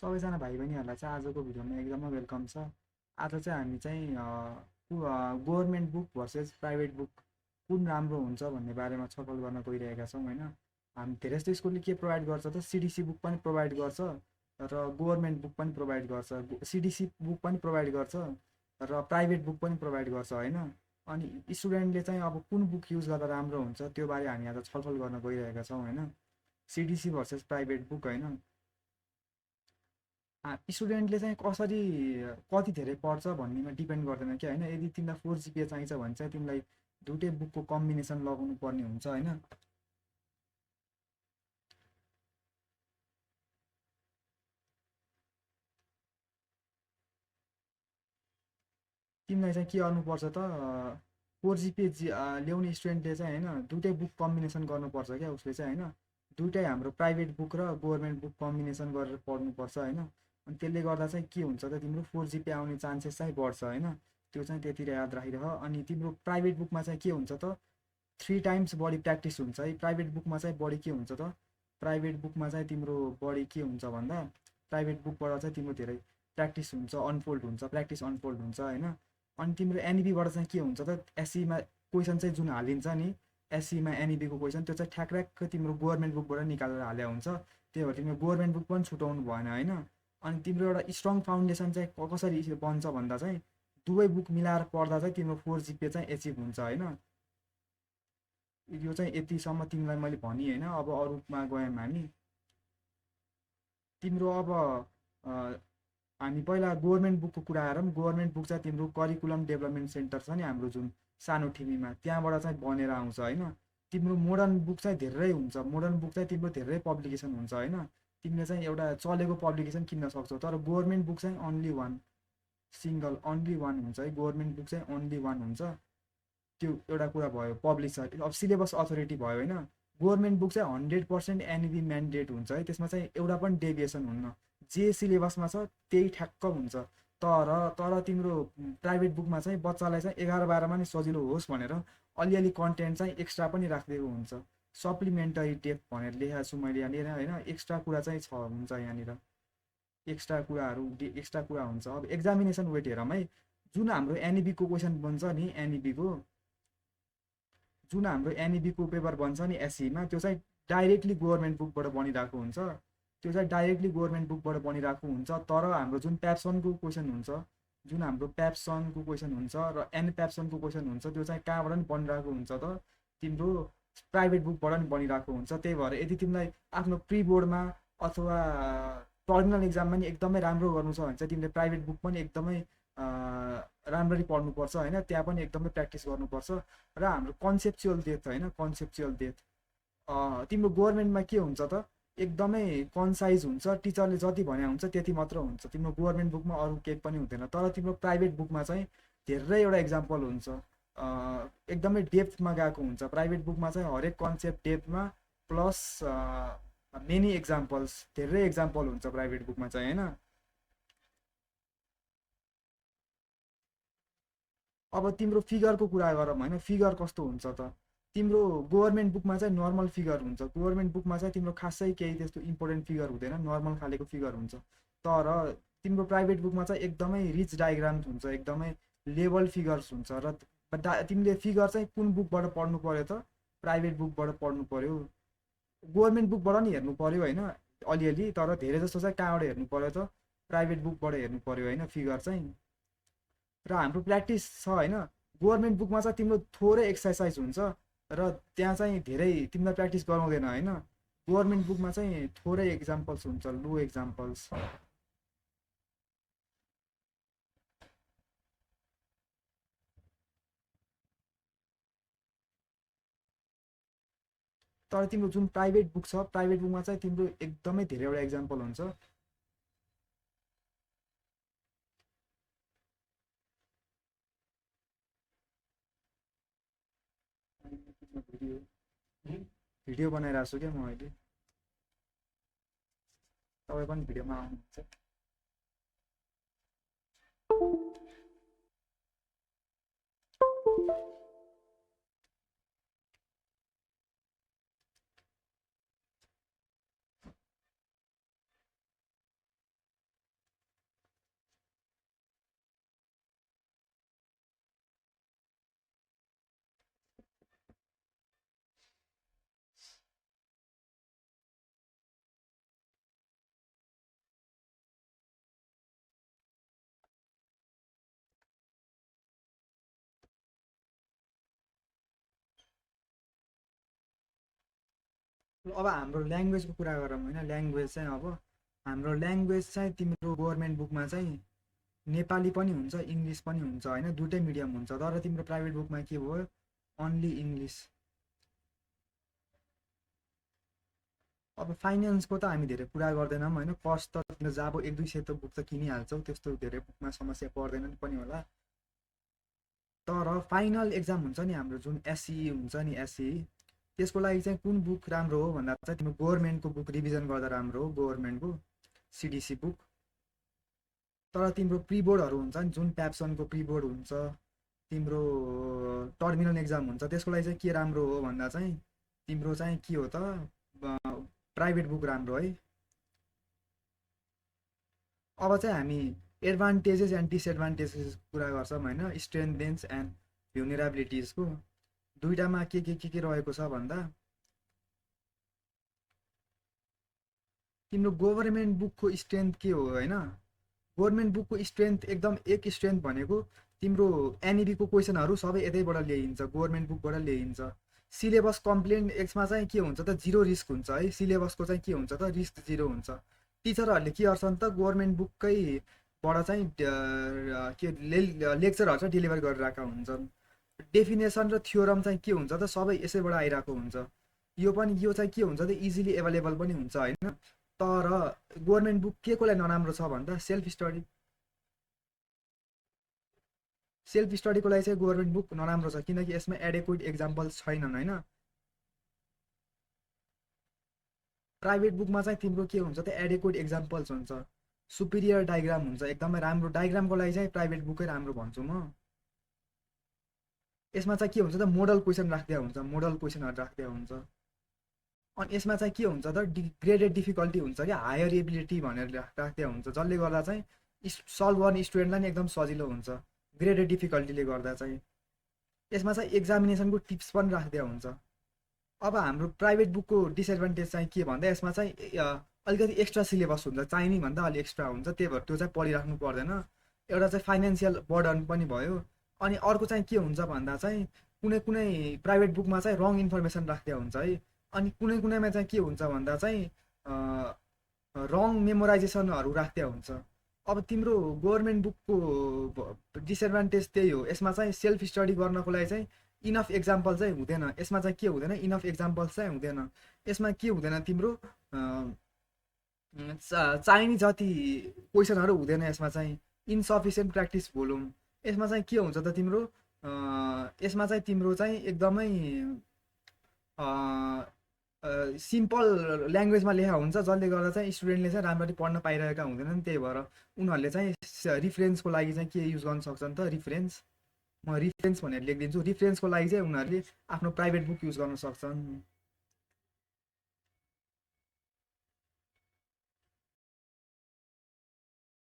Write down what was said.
सबैजना भाइ बहिनीहरूलाई चाहिँ आजको भिडियोमा एकदमै वेलकम छ। आज चाहिँ हामी चाहिँ government book versus private book कुन राम्रो हुन्छ भन्ने बारेमा छलफल गर्न गइरहेका छौँ होइन। हामी धेरै जस्तो स्कुलले के प्रोभाइड गर्छ त सिडिसी बुक पनि प्रोभाइड गर्छ र गभर्मेन्ट बुक पनि प्रोभाइड गर्छ, सिडिसी बुक पनि प्रोभाइड गर्छ र प्राइभेट बुक पनि प्रोभाइड गर्छ होइन। अनि स्टुडेन्टले चाहिँ अब कुन बुक युज गर्दा राम्रो हुन्छ त्यो बारे हामी आज छलफल गर्न गइरहेका छौँ होइन। सिडिसी भर्सेस प्राइभेट बुक होइन। स्टुडेन्टले चाहिँ कसरी कति धेरै पढ्छ भन्नेमा डिपेन्ड गर्दैन क्या होइन। यदि तिमीलाई 4 GPA चाहिन्छ भने चाहिँ तिमीलाई दुइटै बुकको कम्बिनेसन लगाउनु पर्ने हुन्छ होइन। तिमीलाई चाहिँ के गर्नुपर्छ त 4 GPA ल्याउने स्टुडेन्टले चाहिँ होइन दुइटै बुक कम्बिनेसन गर्नुपर्छ क्या उसले चाहिँ होइन। दुइटै हाम्रो प्राइभेट बुक र गभर्मेन्ट बुक कम्बिनेसन गरेर पढ्नुपर्छ होइन। अनि त्यसले गर्दा चाहिँ के हुन्छ त तिम्रो 4 GPA आउने चान्सेस चाहिँ बढ्छ होइन। त्यो चाहिँ त्यतिर याद राखिरह। अनि तिम्रो प्राइभेट बुकमा चाहिँ के हुन्छ त 3 टाइम्स बढी प्र्याक्टिस हुन्छ है। प्राइभेट बुकमा चाहिँ बढी के हुन्छ त प्राइभेट बुकमा चाहिँ तिम्रो बढी के हुन्छ भन्दा प्राइभेट बुकबाट चाहिँ तिम्रो धेरै प्र्याक्टिस हुन्छ, अनफोल्ड हुन्छ, प्र्याक्टिस अनफोल्ड हुन्छ होइन। अनि तिम्रो एनइबीबाट चाहिँ के हुन्छ त एससीमा क्वेसन चाहिँ जुन हालिन्छ नि एससीमा एनइबीको क्वेसन त्यो चाहिँ ठ्याक्क तिम्रो गभर्मेन्ट बुकबाट निकालेर हाले हुन्छ। त्यही भएर तिम्रो गभर्मेन्ट बुक पनि छुटाउनु भएन होइन। अनि तिम्रो एउटा स्ट्रङ फाउन्डेसन चाहिँ कसरी बन्छ भन्दा चाहिँ दुवै बुक मिलाएर पढ्दा चाहिँ तिम्रो 4 GPA चाहिँ एचिभ हुन्छ होइन। यो चाहिँ यतिसम्म तिमीलाई मैले भनेँ होइन। अब अरूमा गयौँ हामी। तिम्रो अब हामी पहिला गभर्मेन्ट बुकको कुरा गरौँ। गभर्मेन्ट बुक चाहिँ तिम्रो करिकुलम डेभलपमेन्ट सेन्टर छ नि हाम्रो जुन सानो ठिमीमा त्यहाँबाट चाहिँ बनेर आउँछ होइन। तिम्रो मोडर्न बुक चाहिँ धेरै हुन्छ, मोडर्न बुक चाहिँ तिम्रो धेरै पब्लिकेसन हुन्छ होइन। तिमीले चाहिँ एउटा चलेको पब्लिकेसन किन्न सक्छौ। तर गभर्मेन्ट बुक चाहिँ only one, single only one हुन्छ है। गभर्मेन्ट बुक चाहिँ अन्ली वान हुन्छ। त्यो एउटा कुरा भयो पब्लिसर। अब सिलेबस अथोरिटी भयो होइन। गभर्मेन्ट बुक चाहिँ 100% एनइबी म्यान्डेट हुन्छ है। त्यसमा चाहिँ एउटा पनि डेभिएसन हुन्न। जे सिलेबसमा छ त्यही ठ्याक्क हुन्छ। तर तर तिम्रो प्राइभेट बुकमा चाहिँ बच्चालाई चाहिँ 11-12मा नि सजिलो होस् भनेर अलिअलि कन्टेन्ट चाहिँ एक्स्ट्रा पनि राखिदिएको हुन्छ। सप्लिमेन्टरी टेप भनेर लेखेको छु मैले यहाँनिर होइन। एक्स्ट्रा कुरा चाहिँ हुन्छ यहाँनिर। एक्स्ट्रा कुरा हुन्छ। अब एक्जामिनेसन वेट हेरौँ है। जुन हाम्रो एनइबीको क्वेसन बन्छ नि जुन हाम्रो एनइबीको पेपर बन्छ नि एससीमा त्यो चाहिँ डाइरेक्टली गभर्मेन्ट बुकबाट बनिरहेको हुन्छ। त्यो चाहिँ डाइरेक्टली गभर्मेन्ट बुकबाट बनिरहेको हुन्छ। तर हाम्रो जुन प्याप्सनको क्वेसन हुन्छ, जुन हाम्रो प्याप्सनको क्वेसन हुन्छ र एन प्याप्सनको क्वेसन हुन्छ त्यो चाहिँ कहाँबाट पनि बनिरहेको हुन्छ त तिम्रो प्राइभेट बुकबाट पनि बनिरहेको हुन्छ। त्यही भएर यदि तिमीलाई आफ्नो प्री बोर्डमा अथवा टर्मिनल एक्जाममा नि एकदमै राम्रो गर्नु छ भने चाहिँ तिमीले प्राइभेट बुक पनि एकदमै राम्ररी पढ्नुपर्छ होइन। त्यहाँ पनि एकदमै प्र्याक्टिस गर्नुपर्छ। र हाम्रो कन्सेप्चुअल डेथ होइन, कन्सेप्चुअल डेथ तिम्रो गभर्मेन्टमा के हुन्छ त एकदमै कन्साइज हुन्छ। टिचरले जति भने हुन्छ त्यति मात्र हुन्छ। तिम्रो गभर्मेन्ट बुकमा अरू केही पनि हुँदैन। तर तिम्रो प्राइभेट बुकमा चाहिँ धेरैवटा इक्जाम्पल हुन्छ, एकदमै डेप्थमा गएको हुन्छ। प्राइभेट बुकमा चाहिँ हरेक कन्सेप्ट डेप्थमा प्लस मेनी एक्जाम्पल्स, धेरै एक्जाम्पल हुन्छ प्राइभेट बुकमा चाहिँ होइन। अब तिम्रो फिगरको कुरा गरौँ होइन। फिगर कस्तो हुन्छ त तिम्रो गभर्मेन्ट बुकमा चाहिँ नर्मल फिगर हुन्छ। गभर्मेन्ट बुकमा चाहिँ तिम्रो खासै केही त्यस्तो इम्पोर्टेन्ट फिगर हुँदैन, नर्मल खालेको फिगर हुन्छ। तर तिम्रो प्राइभेट बुकमा चाहिँ एकदमै रिच डायग्राम्स हुन्छ, एकदमै लेभल फिगर्स हुन्छ। र तिमीले फिगर चाहिँ कुन बुकबाट पढ्नु पर्यो त प्राइभेट बुकबाट पढ्नु पर्यो। गभर्मेन्ट बुकबाट नि हेर्नु पर्यो होइन अलिअलि। तर धेरै जस्तो चाहिँ कहाँबाट हेर्नु पर्यो त प्राइभेट बुकबाट हेर्नु पर्यो होइन फिगर चाहिँ। र हाम्रो प्र्याक्टिस छ होइन। गभर्मेन्ट बुकमा चाहिँ तिम्रो थोरै एक्सर्साइज हुन्छ र त्यहाँ चाहिँ धेरै तिमीलाई प्र्याक्टिस गराउँदैन होइन। गभर्मेन्ट बुकमा चाहिँ थोरै एक्जाम्पल्स हुन्छ, लो एक्जाम्पल्स। तर तिम्रो जुन प्राइभेट बुक छ प्राइभेट बुकमा चाहिँ तिम्रो एकदमै धेरैवटा एक्जाम्पल हुन्छ। भिडियो भिडियो बनाइरहेको छु क्या म अहिले। तपाईँ पनि भिडियोमा आउनुहुन्छ। अब हाम्रो ल्याङ्ग्वेजको कुरा गरौँ होइन, ल्याङ्ग्वेज चाहिँ अब हाम्रो ल्याङ्ग्वेज चाहिँ तिम्रो गभर्मेन्ट बुकमा चाहिँ नेपाली पनि हुन्छ इङ्ग्लिस पनि हुन्छ होइन, दुइटै मिडियम हुन्छ। तर तिम्रो प्राइभेट बुकमा के भयो, अन्ली इङ्ग्लिस। अब फाइनेन्सको त हामी धेरै कुरा गर्दैनौँ होइन, कस्ट त तिम्रो जब 1-200 त बुक त किनिहाल्छौ, त्यस्तो धेरै बुकमा समस्या पर्दैन पनि होला। तर फाइनल एक्जाम हुन्छ नि हाम्रो, जुन एसई हुन्छ नि एसई, त्यसको लागि चाहिँ कुन बुक राम्रो हो भन्दा चाहिँ तिम्रो गभर्मेन्टको बुक रिभिजन गर्दा राम्रो हो, गभर्मेन्टको सिडिसी बुक। तर तिम्रो प्रिबोर्डहरू हुन्छ नि, जुन प्याप्सनको प्रिबोर्ड हुन्छ, तिम्रो टर्मिनल एक्जाम हुन्छ, त्यसको लागि चाहिँ के राम्रो हो भन्दा चाहिँ तिम्रो चाहिँ के हो त, प्राइभेट बुक राम्रो है। अब चाहिँ हामी एडभान्टेजेस एन्ड डिसएडभान्टेजेस कुरा गर्छौँ होइन, स्ट्रेन्थेन्स एन्ड भ्युनेराबिलिटिजको। दुइटामा के रहेको छ भन्दा, तिम्रो गभर्मेन्ट बुकको स्ट्रेन्थ के हो होइन, गभर्मेन्ट बुकको स्ट्रेन्थ एकदम एक स्ट्रेन्थ भनेको तिम्रो एनइबीको क्वेसनहरू सबै यतैबाट ल्याइन्छ, गभर्मेन्ट बुकबाट ल्याइन्छ। सिलेबस कम्प्लेन यसमा चाहिँ के हुन्छ त, जिरो रिस्क हुन्छ है, सिलेबसको चाहिँ के हुन्छ त, रिस्क जिरो हुन्छ। टिचरहरूले के गर्छन् त, गभर्मेन्ट बुककैबाट चाहिँ के लेक्चरहरू चाहिँ डेलिभर गरिरहेका हुन्छन्। डेफिनेसन र थ्योरम चाहिँ के हुन्छ त, सबै यसैबाट आइरहेको हुन्छ। यो चाहिँ के हुन्छ त, इजिली एभाइलेबल पनि हुन्छ होइन। तर गभर्मेन्ट बुक के को लागि नराम्रो छ भन्दा, सेल्फ स्टडी। सेल्फ स्टडीको लागि चाहिँ गभर्मेन्ट बुक नराम्रो छ, किनकि यसमा एडेक्वेट एक्जाम्पल्स छैनन् होइन। प्राइभेट बुकमा चाहिँ तिम्रो के हुन्छ त, एडेक्वेट एक्जाम्पल्स हुन्छ, सुपिरियर डायग्राम हुन्छ, एकदमै राम्रो डायग्रामको लागि चाहिँ प्राइभेट बुकै राम्रो भन्छु म। यसमा चाहिँ के हुन्छ त, मोडल क्वेसन राख्दै हुन्छ, मोडल क्वेसनहरू राख्दै हुन्छ। अनि यसमा चाहिँ के हुन्छ त, ग्रेडेड डिफिकल्टी हुन्छ क्या, हायर एबिलिटी भनेर राख्दै हुन्छ, जसले गर्दा चाहिँ सल्भ गर्ने स्टुडेन्टलाई नि एकदम सजिलो हुन्छ ग्रेडेड डिफिकल्टीले गर्दा चाहिँ। यसमा चाहिँ एक्जामिनेसनको टिप्स पनि राख्दै हुन्छ। अब हाम्रो प्राइभेट बुकको डिसएडभान्टेज चाहिँ के भन्दा, यसमा चाहिँ अलिकति एक्स्ट्रा सिलेबस हुन्छ, चाहिने भन्दा अलिक एक्स्ट्रा हुन्छ, त्यही भएर त्यो चाहिँ पढिराख्नु पर्दैन। एउटा चाहिँ फाइनेन्सियल बर्डन पनि भयो। अनि अर्को चाहिँ के हुन्छ भन्दा चाहिँ कुनै कुनै प्राइभेट बुकमा चाहिँ रङ इन्फर्मेसन राख्दै हुन्छ है। अनि कुनै कुनैमा चाहिँ के हुन्छ भन्दा चाहिँ रङ मेमोराइजेसनहरू राख्दै हुन्छ। अब तिम्रो गभर्मेन्ट बुकको डिसएडभान्टेज त्यही हो, यसमा चाहिँ सेल्फ स्टडी गर्नको लागि चाहिँ इनफ एक्जाम्पल चाहिँ हुँदैन। यसमा चाहिँ के हुँदैन, इनफ एक्जाम्पल्स चाहिँ हुँदैन। यसमा के हुँदैन, तिम्रो चाहिने जति क्वेसनहरू हुँदैन यसमा चाहिँ, इन्सफिसियन्ट प्र्याक्टिस भोल्युम। यसमा चाहिँ के हुन्छ त तिम्रो, यसमा चाहिँ तिम्रो चाहिँ एकदमै सिम्पल ल्याङ्ग्वेजमा लेखा हुन्छ, जसले गर्दा चाहिँ स्टुडेन्टले चाहिँ राम्ररी पढ्न पाइरहेका हुँदैनन्। त्यही भएर उनीहरूले चाहिँ रिफरेन्सको लागि चाहिँ के युज गर्न सक्छन् त, रिफरेन्स। म रिफरेन्स भनेर लेखिदिन्छु, रिफरेन्सको लागि चाहिँ उनीहरूले आफ्नो प्राइभेट बुक युज गर्न सक्छन्।